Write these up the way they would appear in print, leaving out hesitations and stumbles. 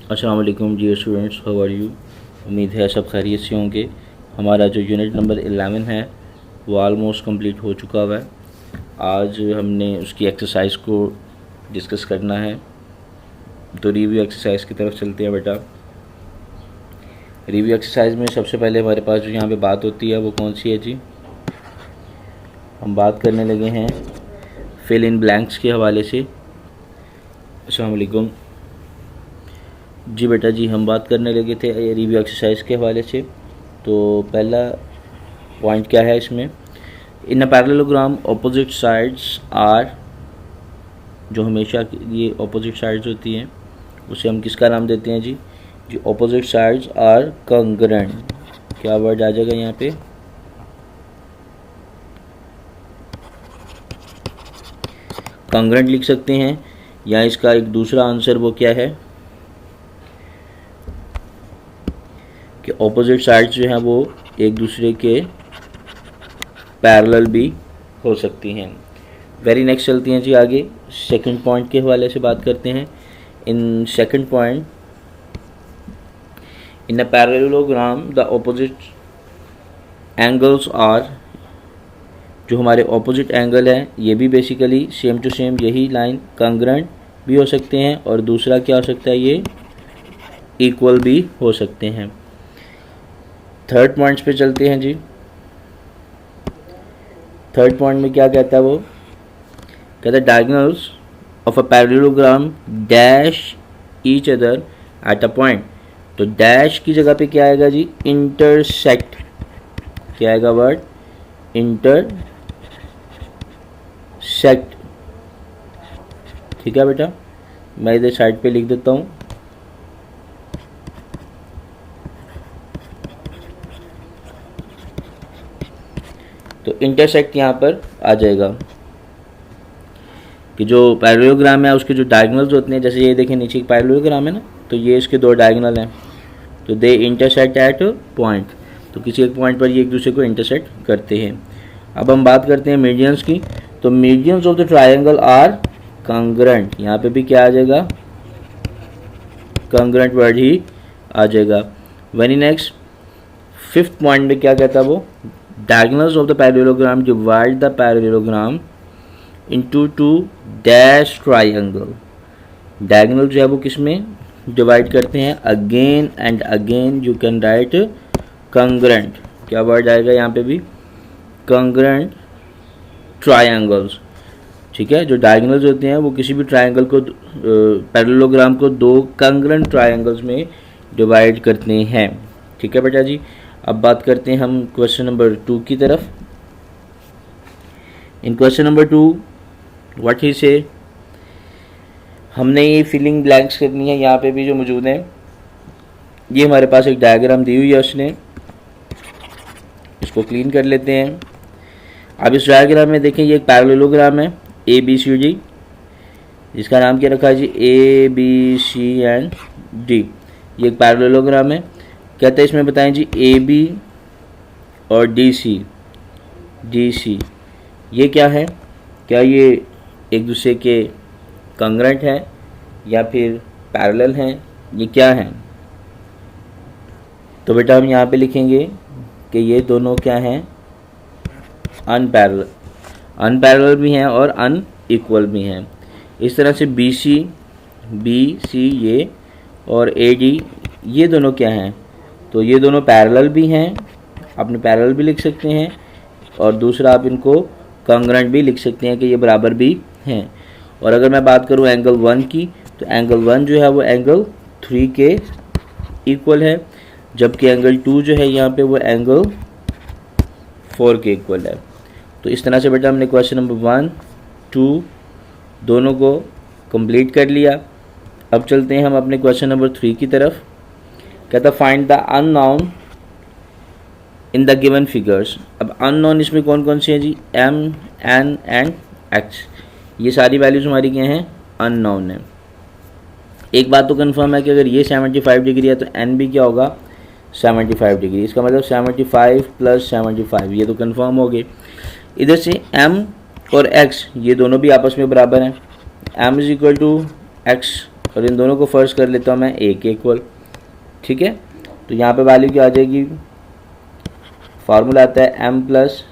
अस्सलाम वालेकुम dear students, how are you. उम्मीद है सब खैरियत से होंगे। हमारा जो यूनिट नंबर 11 है वो ऑलमोस्ट कंप्लीट हो चुका हुआ है। आज हमने उसकी एक्सरसाइज को डिस्कस करना है, तो रिव्यू एक्सरसाइज की तरफ चलते हैं बेटा। रिव्यू एक्सरसाइज में सबसे पहले हमारे पास जो यहाँ पे बात होती है वो कौन सी है जी। हम बात करने लगे हैं फिल इन ब्लैंक्स के हवाले से। अस्सलाम वालेकुम जी बेटा जी, हम बात करने लगे थे रिव्यू एक्सरसाइज के हवाले से। तो पहला पॉइंट क्या है इसमें, in a parallelogram opposite sides are, जो हमेशा ये ऑपोजिट साइड्स होती हैं उसे हम किसका नाम देते हैं जी, जो ऑपोजिट साइड्स आर कंग्रेंट। क्या वर्ड आ जाएगा यहाँ पे, कंग्रेंट लिख सकते हैं, या इसका एक दूसरा आंसर वो क्या है कि ऑपोजिट साइड्स जो हैं वो एक दूसरे के पैरेलल भी हो सकती हैं। वेरी नेक्स्ट चलती हैं जी आगे, सेकंड पॉइंट के हवाले से बात करते हैं। In second point, in a parallelogram the opposite angles are, जो हमारे ऑपोजिट एंगल हैं ये भी बेसिकली सेम टू सेम यही लाइन कंग्रेंट भी हो सकते हैं, और दूसरा क्या हो सकता है, ये इक्वल भी हो सकते हैं। थर्ड पॉइंट्स पे चलते हैं जी। थर्ड पॉइंट में क्या कहता है, वो कहता है diagonals of a parallelogram dash each other at a point. तो डैश की जगह पे क्या आएगा जी, इंटरसेक्ट। क्या आएगा वर्ड, इंटरसेक्ट। ठीक है बेटा, मैं इधर साइड पे लिख देता हूँ। तो इंटरसेक्ट यहाँ पर आ जाएगा कि जो पैरेललोग्राम है उसके जो डायगोनल्स होते हैं, जैसे ये देखें नीचे एक पैरेललोग्राम है ना, तो ये इसके दो डायगोनल हैं, तो दे इंटरसेक्ट एट पॉइंट। तो किसी एक पॉइंट पर ये एक दूसरे को इंटरसेक्ट करते हैं। अब हम बात करते हैं मीडियंस की। तो medians of the triangle are congruent. यहाँ पे भी क्या आ जाएगा, कंग्रेंट वर्ड ही आ जाएगा। वेरी नेक्स्ट फिफ्थ पॉइंट में क्या कहता है वो, diagonals of the parallelogram divide the parallelogram into two dash triangle। diagonal जो है वो किस में डिवाइड करते हैं, again and again you can write congruent। क्या वर्ड आएगा यहाँ पे भी, congruent triangles। ठीक है, जो डायगोनल्स होते हैं वो किसी भी ट्रायंगल को, पैरेललोग्राम को दो congruent ट्रायंगल्स में डिवाइड करते हैं। ठीक है बेटा जी। अब बात करते हैं हम क्वेश्चन नंबर 2 की तरफ। इन क्वेश्चन नंबर 2 व्हाट ही से, हमने ये फिलिंग ब्लैंक्स करनी है। यहाँ पे भी जो मौजूद हैं, ये हमारे पास एक डायग्राम दी हुई है उसने, इसको क्लीन कर लेते हैं। अब इस डायग्राम में देखें, ये एक पैरेललोग्राम है ABCD, जिसका नाम क्या रखा है जी, ABCD। ये एक पैरेललोग्राम है। कहते हैं इसमें बताएं जी AB और DC ये क्या है, क्या ये एक दूसरे के कंग्रेंट हैं या फिर पैरेलल हैं, ये क्या है। तो बेटा हम यहाँ पे लिखेंगे कि ये दोनों क्या हैं, अनपैरेलल भी हैं और अनइक्वल भी हैं। इस तरह से BC ये और AD ये दोनों क्या हैं, तो ये दोनों पैरेलल भी हैं, आपने पैरेलल भी लिख सकते हैं, और दूसरा आप इनको कंग्रेंट भी लिख सकते हैं कि ये बराबर भी हैं। और अगर मैं बात करूं एंगल 1 की, तो एंगल 1 जो है वो एंगल 3 के इक्वल है, जबकि एंगल 2 जो है यहाँ पे वो एंगल 4 के इक्वल है। तो इस तरह से बेटा हमने क्वेश्चन नंबर 1, 2 दोनों को कंप्लीट कर लिया। अब चलते हैं हम अपने क्वेश्चन नंबर 3 की तरफ। कहता find the unknown in the given figures. अब अननोन इसमें कौन कौन से हैं जी, M, N एंड X। ये सारी वैल्यूज हमारी क्या हैं, अननोन है। एक बात तो कंफर्म है कि अगर ये 75 डिग्री है तो N भी क्या होगा, 75 डिग्री। इसका मतलब 75 + 75, ये तो कंफर्म हो गए। इधर से M और X ये दोनों भी आपस में बराबर हैं। M = X और इन दोनों को फर्स्ट कर लेता हूँ मैं ए के इक्वल। ठीक है, तो यहाँ पे वैल्यू क्या आ जाएगी, फार्मूला आता है m प्लस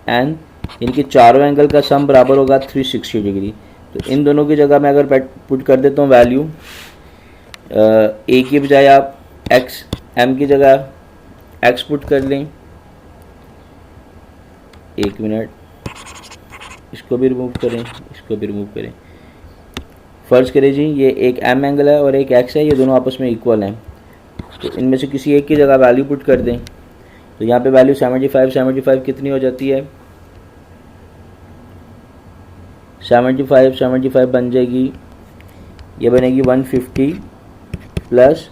एन, यानी कि चारों एंगल का सम बराबर होगा 360 डिग्री। तो इन दोनों की जगह मैं अगर पुट कर देता हूँ वैल्यू, ए की बजाय आप x, m की जगह x पुट कर लें। एक मिनट, इसको भी रिमूव करें, इसको भी रिमूव करें। फर्ज करें जी, ये एक m एंगल है और एक x है, ये दोनों आपस में इक्वल हैं, तो इनमें से किसी एक की जगह वैल्यू पुट कर दें। तो यहाँ पे वैल्यू 75 कितनी हो जाती है, 75 बन जाएगी, ये बनेगी 150 प्लस,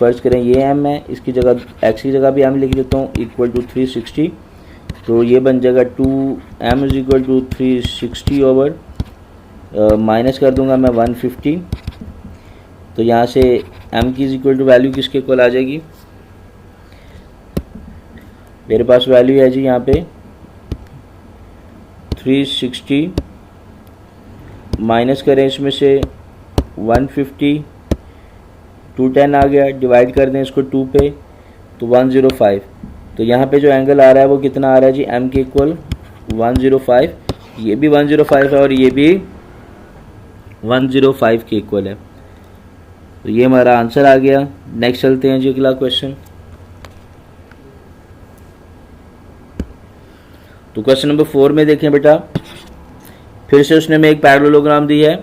फर्ज करें ये m है, इसकी जगह x की जगह भी m लिख देता हूँ, इक्वल टू 360। तो ये बन जाएगा 2m is equal to 360 over, minus कर दूंगा मैं 150। तो यहाँ से m की इज इक्वल टू वैल्यू किसके इक्वल आ जाएगी, मेरे पास वैल्यू है जी यहाँ पे 360, माइनस करें इसमें से 150, 210 आ गया, डिवाइड कर दें इसको 2 पे तो 105। तो यहाँ पे जो एंगल आ रहा है वो कितना आ रहा है जी, m के इक्वल 105, ये भी 105 है और ये भी 105 के इक्वल है। तो ये हमारा आंसर आ गया। नेक्स्ट चलते हैं जी अगला क्वेश्चन। तो क्वेश्चन नंबर 4 में देखें बेटा, फिर से उसने हमें एक पैरेललोग्राम दी है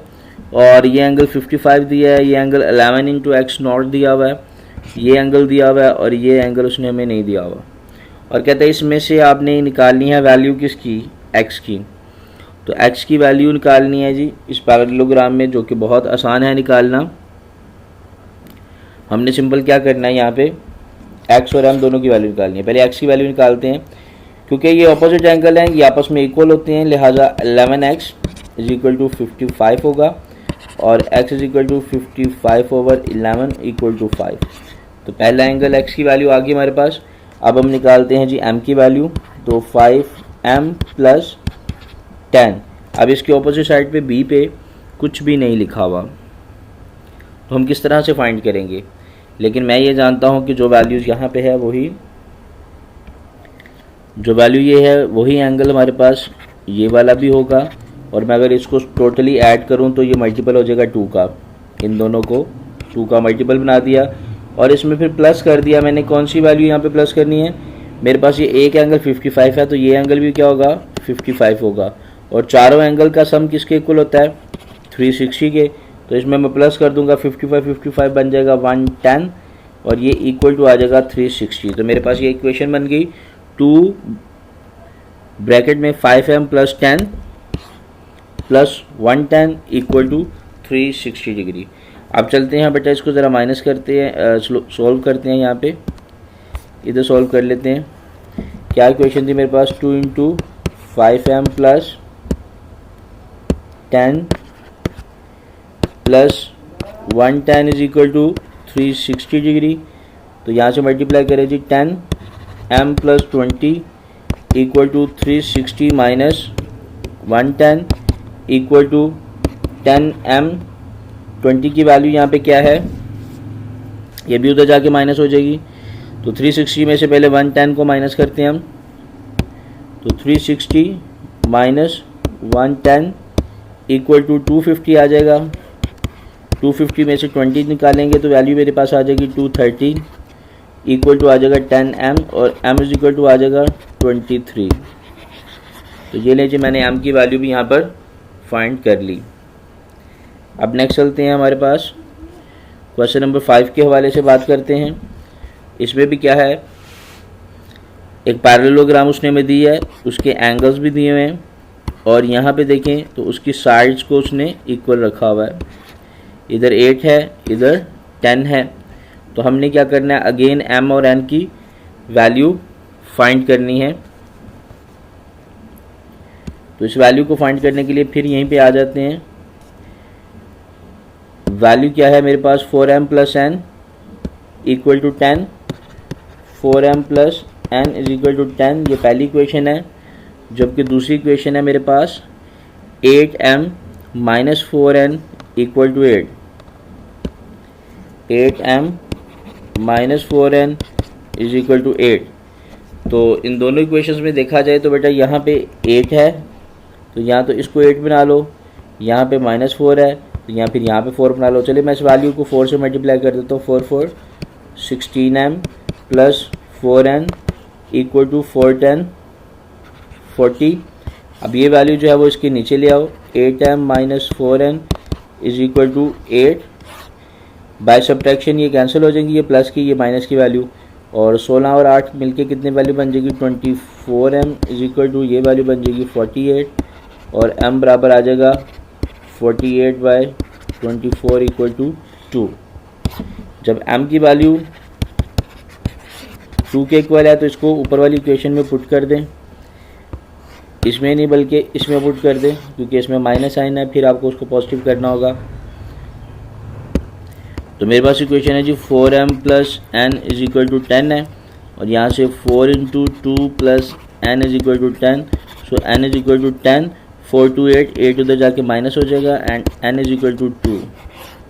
और ये एंगल 55 दिया है, ये एंगल 11 इंटू एक्स नॉट दिया हुआ है, ये एंगल दिया हुआ है और ये एंगल उसने हमें नहीं दिया हुआ, और कहता है इसमें से आपने निकालनी है वैल्यू किसकी, एक्स की। तो एक्स की वैल्यू निकालनी है जी इस पैरेललोग्राम में, जो कि बहुत आसान है निकालना। हमने सिंपल क्या करना है, यहाँ पे एक्स और एम दोनों की वैल्यू निकालनी है। पहले एक्स की वैल्यू निकालते हैं, क्योंकि ये ऑपोजिट एंगल हैं, ये आपस में इक्वल होते हैं, लिहाजा 11x इज इक्वल टू 55 होगा और x is equal to 55 over 11 equal to 5। तो पहला एंगल x की वैल्यू आ गई हमारे पास। अब हम निकालते हैं जी m की वैल्यू, तो 5m प्लस 10। अब इसके ऑपोजिट साइड पे b पे कुछ भी नहीं लिखा हुआ, तो हम किस तरह से फाइंड करेंगे। लेकिन मैं ये जानता हूँ कि जो वैल्यूज़ यहाँ पे है वही, जो वैल्यू ये है वही एंगल हमारे पास ये वाला भी होगा, और मैं अगर इसको टोटली ऐड करूं तो ये मल्टीपल हो जाएगा 2 का, इन दोनों को 2 का मल्टीपल बना दिया और इसमें फिर प्लस कर दिया मैंने। कौन सी वैल्यू यहाँ पे प्लस करनी है, मेरे पास ये एक एंगल 55 है तो ये एंगल भी क्या होगा, 55 होगा, और चारों एंगल का सम किसके इक्वल होता है, 360 के। तो इसमें मैं प्लस कर दूंगा, 55 बन जाएगा 110 और ये इक्वल टू आ जाएगा 360। तो मेरे पास ये इक्वेशन बन गई, 2 ब्रैकेट में 5m plus 10 plus 110 equal to 360 degree. अब चलते हैं बेटा, इसको ज़रा माइनस करते हैं, सॉल्व करते हैं। यहाँ पे इधर सॉल्व कर लेते हैं। क्या इक्वेशन थी मेरे पास, 2 into 5m plus 10 plus 110 is equal to 360 degree. तो यहाँ से मल्टीप्लाई करें जी, 10m plus 20 equal to 360 minus 110 equal to 10m। 20 की वैल्यू यहाँ पे क्या है, ये भी उधर जाके माइनस हो जाएगी। तो 360 में से पहले 110 को माइनस करते हैं हम, तो 360 माइनस 110 इक्वल टू 250 आ जाएगा। 250 में से 20 निकालेंगे तो वैल्यू मेरे पास आ जाएगी 230 इक्वल टू आ जाएगा 10m और m इज इक्वल टू आ जाएगा 23। तो ये लीजिए, मैंने m की वैल्यू भी यहाँ पर फाइंड कर ली। अब नेक्स्ट चलते हैं, हमारे पास क्वेश्चन नंबर 5 के हवाले से बात करते हैं। इसमें भी क्या है, एक पैरेललोग्राम उसने हमें दी है, उसके एंगल्स भी दिए हुए हैं और यहाँ पे देखें तो उसकी साइड्स को उसने इक्वल रखा हुआ है। इधर 8 है, इधर 10 है। तो हमने क्या करना है, अगेन m और n की वैल्यू फाइंड करनी है। तो इस वैल्यू को फाइंड करने के लिए फिर यहीं पे आ जाते हैं। वैल्यू क्या है मेरे पास, 4m plus n equal to 10, 4m plus n is equal to 10, ये पहली इक्वेशन है। जबकि दूसरी इक्वेशन है मेरे पास 8m minus 4n equal to 8। 8m minus 4n is equal to 8। तो इन दोनों इक्वेशंस में देखा जाए तो बेटा यहाँ पे 8 है तो यहाँ तो इसको 8 बना लो, यहाँ पे -4 है तो यहाँ पे 4 बना लो। चलिए मैं इस वैल्यू को 4 से मल्टीप्लाई कर देता हूँ। 4 4 16m plus 4n equal to 410 40। अब ये वैल्यू जो है वो इसके नीचे ले आओ। 8m minus 4n is equal to 8। By subtraction ये कैंसिल हो जाएंगी, ये प्लस की ये माइनस की वैल्यू, और 16 और 8 मिलके कितनी वैल्यू बन जाएगी 24m इज इक्वल टू ये वैल्यू बन जाएगी 48, और m बराबर आ जाएगा 48/24 इक्वल टू 2। जब m की वैल्यू 2 के इक्वल है तो इसको ऊपर वाली इक्वेशन में पुट कर दें, इसमें नहीं बल्कि इसमें पुट कर दें क्योंकि इसमें माइनस साइन है, फिर आपको उसको पॉजिटिव करना होगा। तो मेरे पास इक्वेशन है जी 4m plus n is equal to 10 है, और यहाँ से 4 into 2 plus n is equal to 10, so n is equal to 10, 4 to 8, 8 उधर जाके माइनस हो जाएगा and n is equal to 2।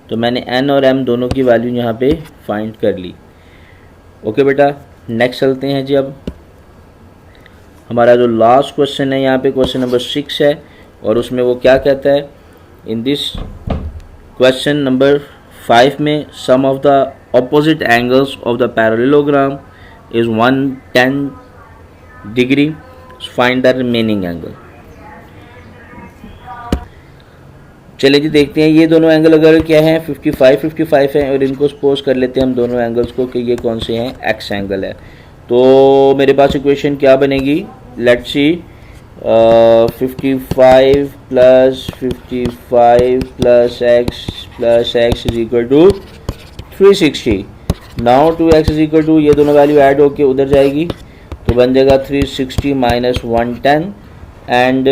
तो मैंने n और m दोनों की वैल्यू यहाँ पे फाइंड कर ली। ओके बेटा, नेक्स्ट चलते हैं जी। अब हमारा जो लास्ट क्वेश्चन है यहाँ पे क्वेश्चन नंबर 6 है, और उसमें वो क्या कहता है, इन दिस क्वेश्चन नंबर 5 में sum of the opposite angles of the parallelogram is 110 degree, find the remaining angle. चलिए जी देखते हैं ये दोनों एंगल अगर क्या है 55 है, और इनको सपोज कर लेते हैं हम दोनों एंगल्स को कि ये कौन से हैं, एक्स एंगल है। तो मेरे पास इक्वेशन क्या बनेगी, let's see 55 plus x is equal to 360। Now 2x is equal to ये दोनों वैल्यू ऐड होके उधर जाएगी तो बन जाएगा 360 minus 110, and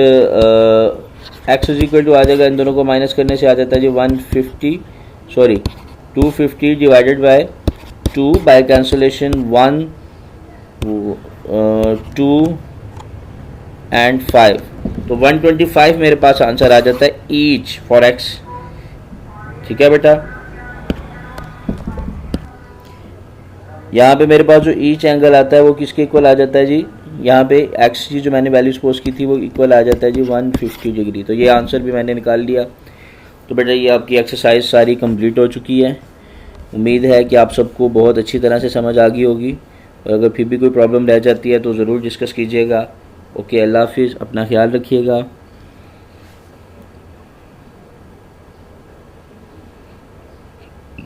x is equal to आ जाएगा, इन दोनों को माइनस करने से आ जाता है जी 250 divided by 2 by cancellation 1 2 and 5, तो 125 मेरे पास आंसर आ जाता है ईच फॉर x। ठीक है बेटा, यहाँ पे मेरे पास जो ईच एंगल आता है वो किसके इक्वल आ जाता है जी, यहाँ पे x की जो मैंने वैल्यू सपोज की थी वो इक्वल आ जाता है जी 150 डिग्री। तो ये आंसर भी मैंने निकाल लिया। तो बेटा ये आपकी एक्सरसाइज सारी कंप्लीट हो चुकी है। उम्मीद है कि आप सबको बहुत अच्छी तरह से समझ आ गई होगी, और अगर फिर भी कोई प्रॉब्लम रह जाती है तो ज़रूर डिस्कस कीजिएगा। ओके, अल्लाह हाफिज़, अपना ख्याल रखिएगा।